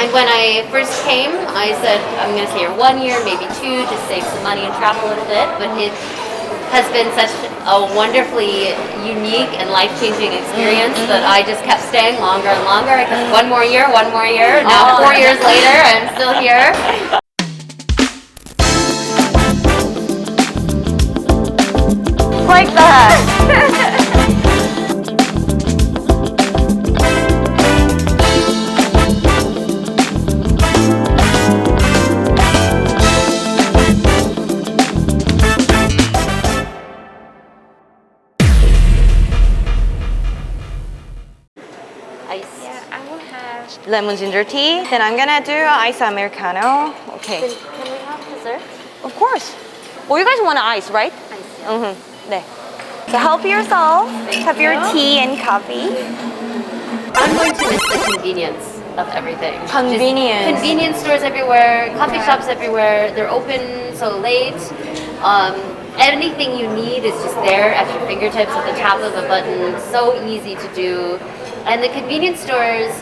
And when I first came, I said I'm going to stay here 1 year, maybe 2, just save some money and travel a little bit. But it has been such a wonderfully unique and life-changing experience that I just kept staying longer and longer. I kept 1 more year. Now 4 years later, I'm still here. Like that. Ice. Yeah, I will have Lemon ginger tea. Then I'm gonna do ice americano. Okay. Can we have dessert? Of course. Well, you guys want ice, right? Ice, yeah. 네. So help yourself. Have your tea and coffee. I'm going to miss the convenience of everything. Convenience. Just convenience stores everywhere, coffee shops everywhere. They're open so late. Anything you need is just there at your fingertips at the tap of a button. So easy to do. And the convenience stores,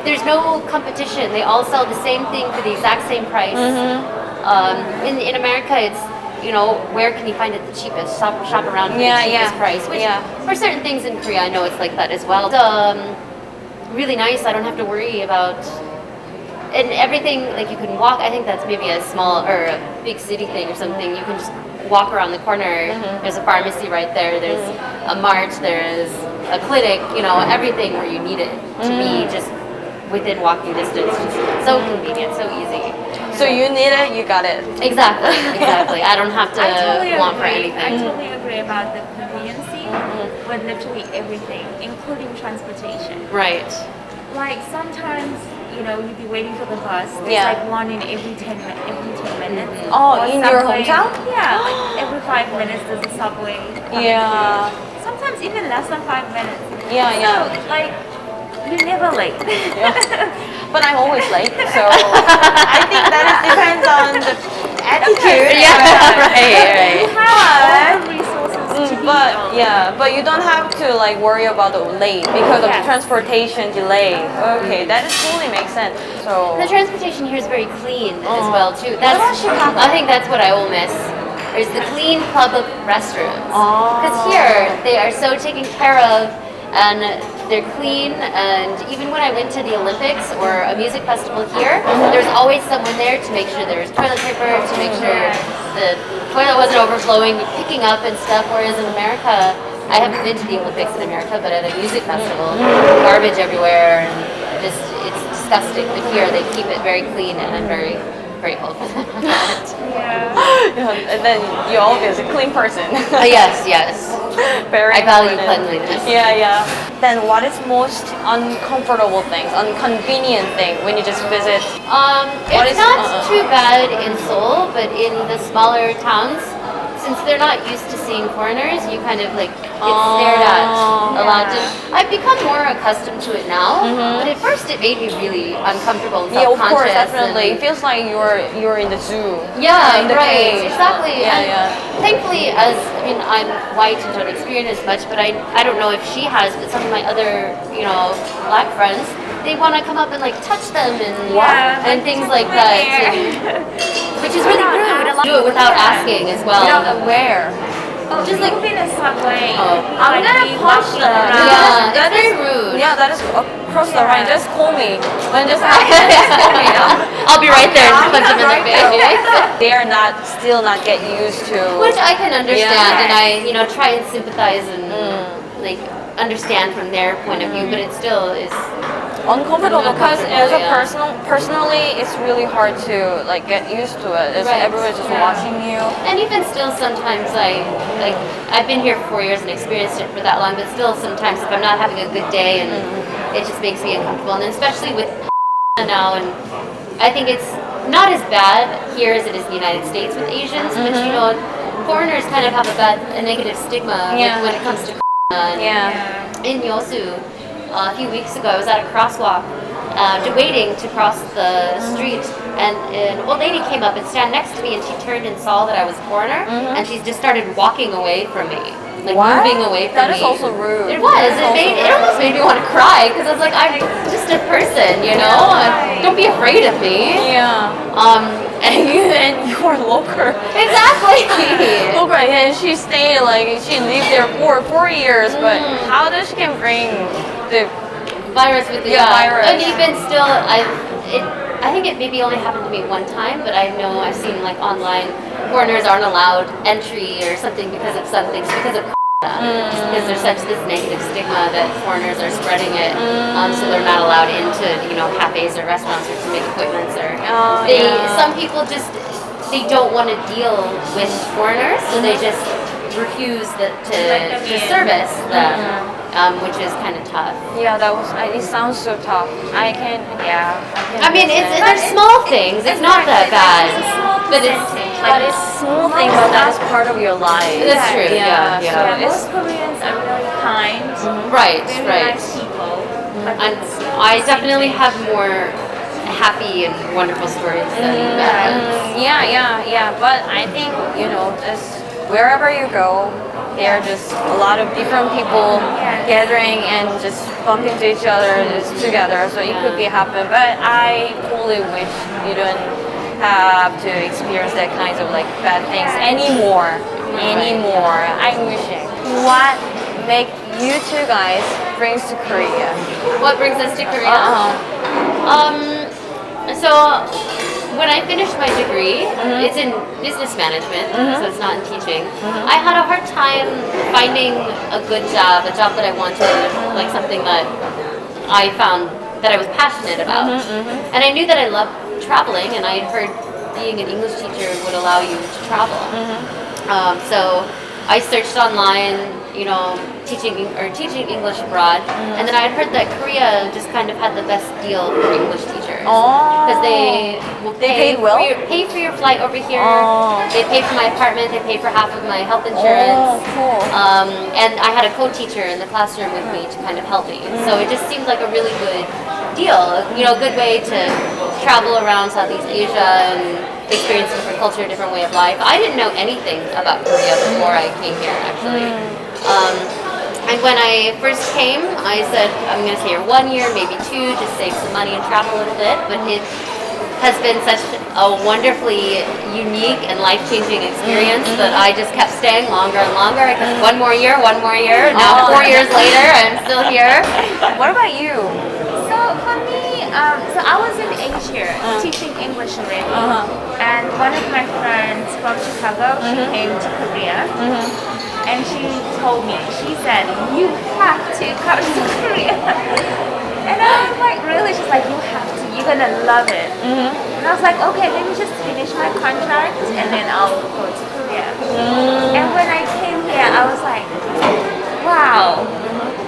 there's no competition. They all sell the same thing for the exact same price. In America, it's, you know, where can you find it the cheapest? Shop around for the cheapest price. Which for certain things in Korea, I know it's like that as well. Really nice. I don't have to worry about, and everything, like you can walk. I think that's maybe a small or a big city thing or something. You can just walk around the corner. There's a pharmacy right there. There's a mart. There's a clinic. You know, everything where you need it to be just within walking distance. Just so convenient, so easy. So you need it, you got it. Exactly. I don't have to want for anything. I totally agree about the convenience with literally everything, including transportation. Right. Like sometimes, you know, you'd be waiting for the bus. There's Yeah. like one in every 10 minutes. Oh, Or in your subway. hometown? Yeah, like every 5 minutes there's a subway. coming Yeah. through. Sometimes even less than 5 minutes. Yeah. So, like, you're never late. But I'm always late, so I think that it depends on the attitude. Right. You have all the resources to be on. But you don't have to like worry about the late because of the Yes. transportation delay. Okay, that is totally makes sense. So The transportation here is very clean as well too. I think that's what I will miss. Is the clean public restrooms. Because here they are so taken care of and they're clean. And even when I went to the Olympics or a music festival here, there's always someone there to make sure there's toilet paper, to make sure the toilet wasn't overflowing, picking up and stuff. Whereas in America, I haven't been to the Olympics in America, but at a music festival, garbage everywhere and just it's disgusting. But here they keep it very clean and I'm very grateful for that. and then you're obviously a clean person. Yes. Very I value important. cleanliness. Yeah. Then what is most uncomfortable things, inconvenient thing when you just visit? What It's is- not too bad in Seoul, but in the smaller towns, since they're not used to seeing foreigners, you kind of like get stared at a lot. And I've become more accustomed to it now, but at first it made me really uncomfortable and Yeah, of course, self-conscious. definitely. It and- feels like you're in the zoo. Yeah, in the right, cage. exactly. Yeah, And yeah. thankfully, I'm white and don't experience much, but I don't know if she has, but some of my other, black friends, they want to come up and like touch them and things like that, which is really rude. Do it without asking as well. Where? Just like in a subway. I'm gonna punch them. Yeah, that's very rude. Yeah, that is across the line. Just call me. When just call me. I'll be right there to punch them in their face. They are still not get used to. Which I can understand, Yeah. and I try and sympathize and like understand from their point of view, but it still is uncomfortable because as a Uncomfortable, personally, it's really hard to like get used to it. It's Right. everyone's just watching you. And even still, sometimes I've been here for 4 years and experienced it for that long, but still sometimes if I'm not having a good day and it just makes me uncomfortable, and then especially with now, and I think it's not as bad here as it is in the United States with Asians, but foreigners kind of have a negative stigma when it comes to in Yosu. A few weeks ago, I was at a crosswalk waiting to cross the street, and an old lady came up and stand next to me, and she turned and saw that I was a foreigner, and she just started walking away from me, like moving away from me. That is also rude. It was. It almost made me want to cry because I was like, I'm just a person, and don't be afraid afraid of me. Yeah. And you are local. Exactly. Local, and she stayed like she lived there for 4 years. But how does she can bring the Virus with the virus? And even still, I think it maybe only happened to me one time, but I know I've seen like online foreigners aren't allowed entry or something because of just because there's such this negative stigma that foreigners are spreading it, so they're not allowed into cafes or restaurants or to make appointments or some people just they don't want to deal with foreigners, so they just refuse to service them, which is kind of tough. Yeah, it sounds so tough. I mean, they're small things. It's not that bad, but it's small things, but that is part of your life. That's true. Yeah. Most Koreans are really kind. Right. Nice people. And I definitely have more happy and wonderful stories than bad ones. Yeah. But I think just wherever you go, there are just a lot of different people gathering and just bumping into each other just together. So it could be happen. But I totally wish you don't have to experience that kinds of like bad things anymore. I'm wishing. What make you two guys brings to Korea? What brings us to Korea? So when I finished my degree, it's in business management, so it's not in teaching. I had a hard time finding a good job, a job that I wanted, like something that I found that I was passionate about. And I knew that I loved traveling, and I had heard being an English teacher would allow you to travel. So I searched online, teaching English abroad, and then I had heard that Korea just kind of had the best deal for English teachers because they will pay for your flight over here. They pay for my apartment. They pay for half of my health insurance. Cool. And I had a co-teacher in the classroom with me to kind of help me. So it just seemed like a really good deal. A good way to travel around Southeast Asia and experience different culture, different way of life. I didn't know anything about Korea before I came here, actually. And when I first came, I said, I'm going to stay here 1 year, maybe 2, just save some money and travel a little bit. But it has been such a wonderfully unique and life-changing experience that I just kept staying longer and longer. I kept 1 more year. Now 4 years later, I'm still here. What about you? So for me, so I was in Asia teaching English already, and one of my friends from Chicago, she came to Korea, and she told me, she said, you have to come to Korea. And I was like, really? She's like, you have to, you're gonna love it. And I was like, okay, let me just finish my contract and then I'll go to Korea. And when I came here, I was like, wow,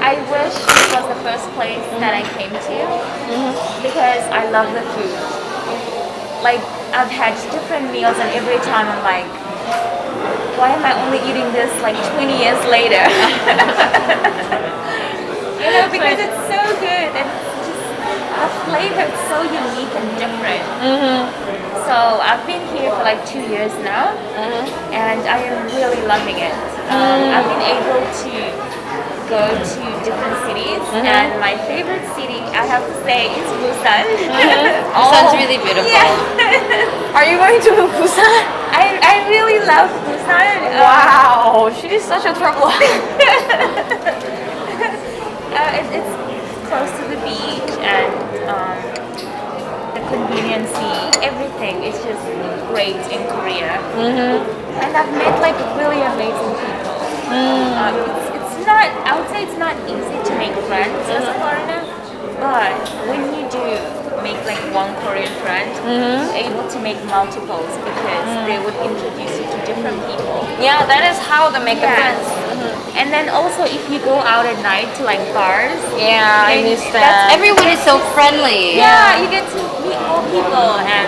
I wish this was the first place that I came to because I love the food. Like, I've had different meals and every time I'm like, why am I only eating this like 20 years later? Because it's so good and it's just, the flavor is so unique and different. So I've been here for like 2 years now and I am really loving it. I've been able to go to different cities and my favorite city, I have to say, is Busan. Busan's really beautiful. Yeah. Are you going to Busan? I really love Busan. Wow, she's such a troublemaker. It's close to the beach and the convenience, everything is just great in Korea. And I've met like really amazing people. It's not, I would say it's not easy to make friends as a foreigner, but when you do make like one Korean friend, you're able to make multiples because they would introduce you to different people. Yeah, that is how they make a friends. And then also if you go out at night to like bars, Yeah, I miss that. Everyone is so friendly. yeah, you get to meet more people and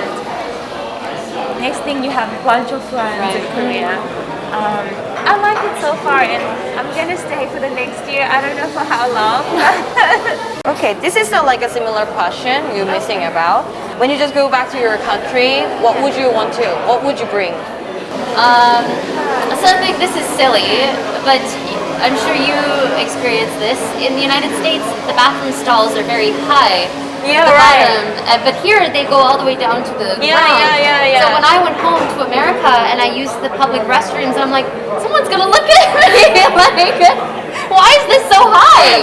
next thing you have a bunch of friends in Korea. I like it so far and I'm gonna stay for the next year. I don't know for how long. Okay, this is like a similar question you're missing about. When you just go back to your country, what would you want to? What would you bring? So I think this is silly, but I'm sure you experience this. In the United States, the bathroom stalls are very high Yeah, the right. bottom. But here they go all the way down to the Yeah, ground. yeah. So when I went home to America and I used the public restrooms, I'm like, someone's gonna look at me. Like, why is this so high?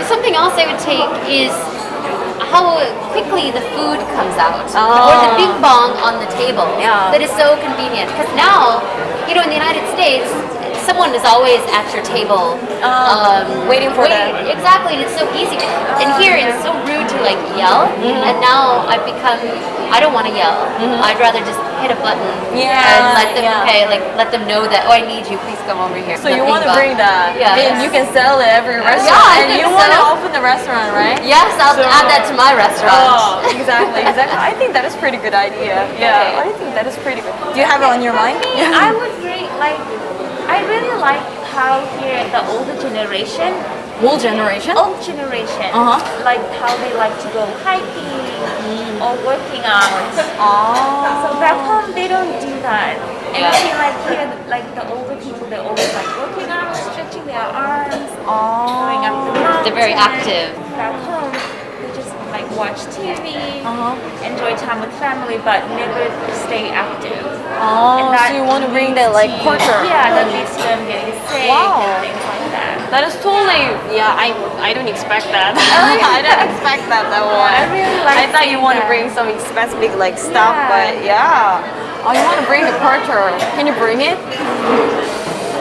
Something else I would take is how quickly the food comes out, or the bing bong on the table. Yeah. That is so convenient because now, in the United States, someone is always at your table, waiting for them. Exactly, and it's so easy. And here it's so rude to like yell. And now I've become, I don't want to yell. I'd rather just hit a button and let them let them know that, I need you. Please come over here. So you want to bring that? Yeah. And you can sell it every restaurant. I and think you want to so. open the restaurant, right? Yes, I'll add that to my restaurant. Oh, exactly. I think that is pretty good idea. Yeah, I think that is pretty good. Do you have it on your mind? I would really like how here the older generation, Old generation? like how they like to go hiking or working out. Oh. So back home they don't do that. And Yeah. I feel like here, like the older people, they're always like working out, stretching their arms, going up the mountain. They're very active. Back home, they just like watch TV, enjoy time with family, but never stay active. Oh, And so you want to bring that like culture? Yeah, that leads to them getting sick Wow. and things like that. That is totally, I don't expect that. I don't expect that one. I really like I thought you seeing want to that. bring some specific like stuff, Yeah. but yeah. Oh, you want to bring the culture. Can you bring it?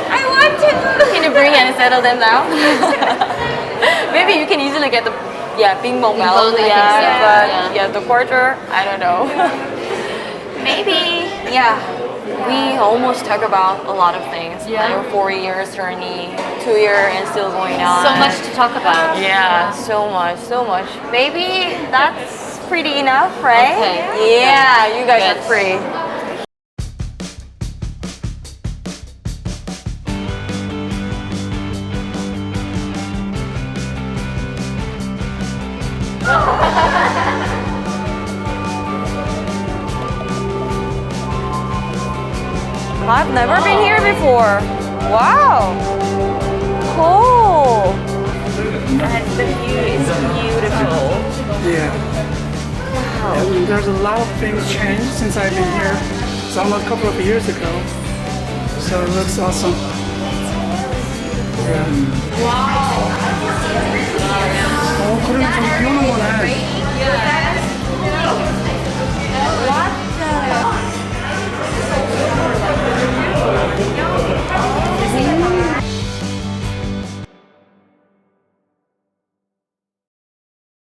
I want to. Can you bring it and settle them down? Maybe you can easily get the bing bong bong, I think yeah, so, but yeah. the quarter, I don't know. Maybe. Yeah, we almost talk about a lot of things. Yeah. 4 years journey, 2 year and still going on. So much to talk about. Yeah, so much. Maybe that's pretty enough, right? Okay. Yeah, you guys Good. are free. I've never been here before. Wow. Cool. And the view is beautiful. Yeah. And there's a lot of things changed since I've been here. It's almost a couple of years ago. So it looks awesome. Yeah. 그럼 좀 비 오는 거네.